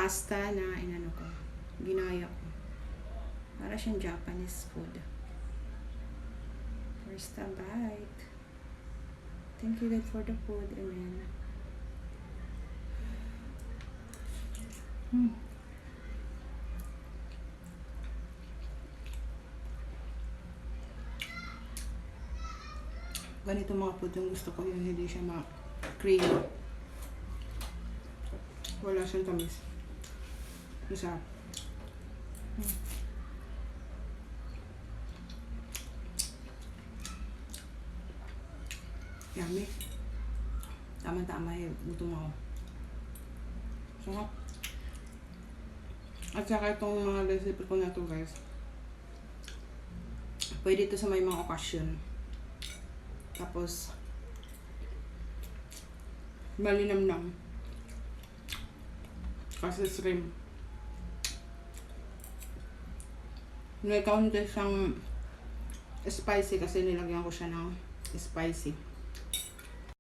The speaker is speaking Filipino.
pasta na inano ko. Ginaya ko. Para siyang Japanese food. First a bite. Thank you God for the food. Amen. Ganito mga food yung gusto ko, yung hindi siya creamy. Wala siyang tamis. Isa. Yummy. Tama-tama eh. Gutom ako. Sarap. At saka itong mga recipe ko na to guys. Pwede ito sa may mga okasyon. Tapos malinamnam. Kasi shrimp. May kaunti siyang spicy kasi nilagyan ko siya ng spicy.